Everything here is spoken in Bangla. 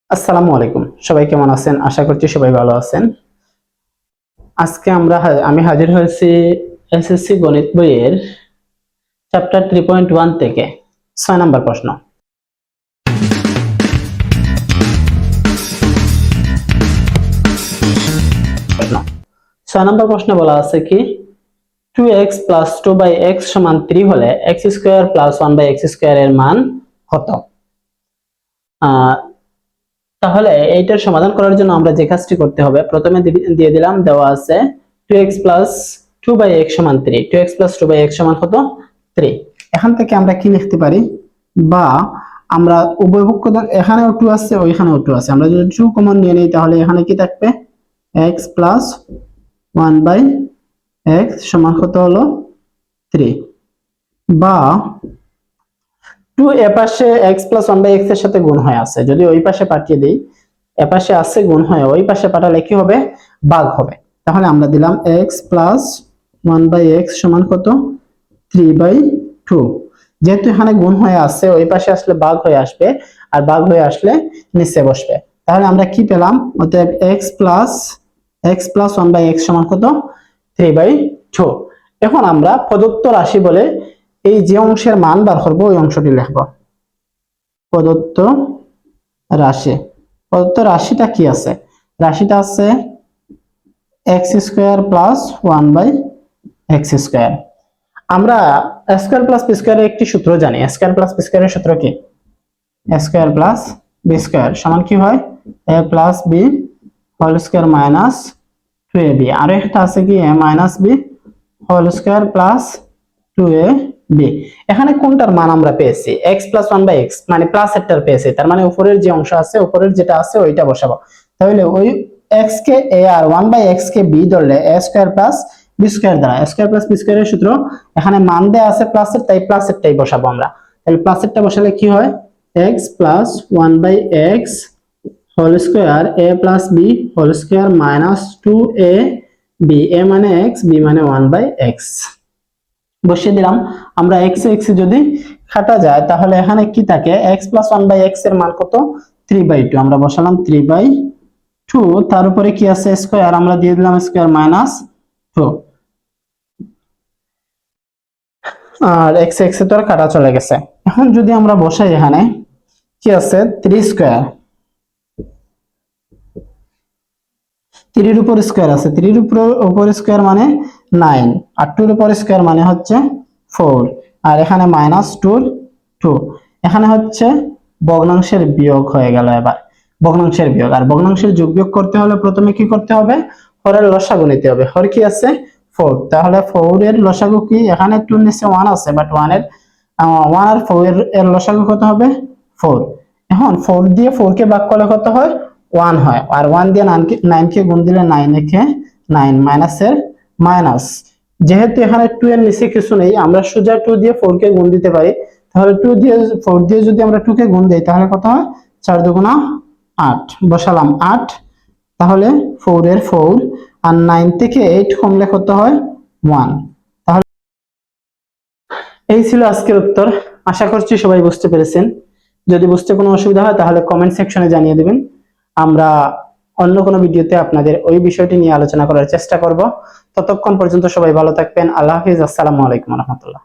আসসালামু আলাইকুম। সবাই কেমন আছেন? আশা করছি সবাই ভালো আছেন। আজকে আমি হাজির হয়েছি এসএসসি গণিত বইয়ের চ্যাপ্টার 3.1 থেকে 6 নম্বর প্রশ্ন। 6 নম্বর প্রশ্নে বলা আছে কি 2x plus 2/x সমান 3 হলে x square plus 1/x square এর মান কত? তাহলে এইটার সমাধান করার জন্য আমরা যে কাজটি করতে হবে, প্রথমে দিয়ে দিলাম, দেওয়া আছে 2x plus 2/x সমান 3। 2x plus 2/x সমান কত? 3। এখান থেকে আমরা কি লিখতে পারি, বা আমরা উভয় পক্ষ এখানেও 2 আছে ওইখানেও 2 আছে, আমরা যদি 2 কমন নিয়ে নিই তাহলে এখানে কি থাকবে, x plus 1/x সমান কত হলো 3। বা 2 এপাশে x plus 1/x এর সাথে গুণ হয়ে আছে, যদি ওই পাশে পাঠিয়ে দেই, এপাশে আছে গুণ হয়ে ওই পাশে পাঠালে কি হবে, ভাগ হবে। তাহলে আমরা দিলাম x plus 1/x সমান কত, 3/2। যেহেতু এখানে গুণ হয়ে আছে, ওই পাশে আসলে ভাগ হয়ে আসবে, আর ভাগ হয়ে আসলে নিচে বসবে। তাহলে আমরা কি পেলাম, অতএব x plus 1/x সমান কত, 3/2। এখন আমরা প্রদত্ত রাশি বলে এই যে অংশের মান বার করবো ওই অংশটি লিখব। প্রদত্ত রাশিটা কি আছে, রাশিটা আছে x square plus 1/x square. আমরা স্কয়ার প্লাস বি স্কয়ারের একটি সূত্র জানি। স্কয়ার প্লাস বি স্কয়ারের সূত্র কি, স্কয়ার প্লাস বি স্কয়ার সমান কি হয়, a plus B whole square minus 2ab। আর একটা আছে কি a minus B whole square plus 2ab। এখানে কোনটার মান আমরা পেয়েছি, x প্লাস 1/x মানে প্লাস এরটার পেয়েছি, তার মানে উপরের যে অংশ আছে, উপরের যেটা আছে ওইটা বসাবো। তাহলে ওই x কে a আর 1/x কে b ধরলে a square plus B square দ্বারা, স্কয়ার প্লাস বি স্কয়ারের সূত্র, এখানে মান দেয়া আছে প্লাসের, তাই প্লাসেরটাই বসাবো আমরা। তাহলে প্লাসেরটা বসালে কি হয়, x plus 1/x whole square a plus b whole square minus 2ab, a মানে x, b মানে 1/x বসিয়ে দিলাম। আমরা x x যদি কাটা যায় তাহলে এখানে কি থাকে, x প্লাস 1/x এর মান কত, 3/2। আমরা বসালাম 3/2, তার উপরে কি আছে স্কয়ার, আমরা দিয়ে দিলাম স্কয়ার মাইনাস 2, আর x x এ তো আর কাটা চলে গেছে। এখন যদি আমরা বসাই, এখানে কি আছে, 3 স্কয়ার, 3 এর উপর স্কয়ার আছে, 3 এর উপর স্কয়ার মানে 9, আর 2 এর উপর স্কয়ার মানে হচ্ছে 4, আর এখানে মাইনাস 2, এখানে হচ্ছে ভগ্নাংশের বিয়োগ হয়ে গেল। এবার ভগ্নাংশের বিয়োগ, আর ভগ্নাংশের যোগ বিয়োগ করতে হলে প্রথমে কি করতে হবে, হরের লসাগু নিতে হবে। হর কি আছে, 4, তাহলে 4 এর লসাগু কি, এখানে 2 এর নিচে 1 আছে, বাট 1 আর 4 এর লসাগু কত হবে, 4। এখন 4 দিয়ে 4 কে ভাগ করলে কত হয়, 1 হয়, আর 1 দিয়ে 9 কে গুণ দিলে 9 একে 9, মাইনাসের মাইনাস। যেহেতু এখানে 2 এর নিচে কিছু নেই, আমরা সোজা 2 দিয়ে 4 কে গুণ দিতে পারি। তাহলে 4 দিয়ে যদি আমরা 2 কে গুণ দেই তাহলে কত হয়, 4 দুগুণা 8, বসালাম 8। তাহলে 4 এর 4, আর 9 থেকে 8 কমলে কত হয়, 1। তাহলে এই ছিল আজকের উত্তর। আশা করছি সবাই বুঝতে পেরেছেন। যদি বুঝতে কোনো অসুবিধা হয় তাহলে কমেন্ট সেকশনে জানিয়ে দিবেন। আমরা অন্য কোনো ভিডিওতে আপনাদের ওই বিষয়টি নিয়ে আলোচনা করার চেষ্টা করব। ততক্ষণ পর্যন্ত সবাই ভালো থাকবেন। আল্লাহ হাফিজ। আসসালামু আলাইকুম রহমতুল্লাহ।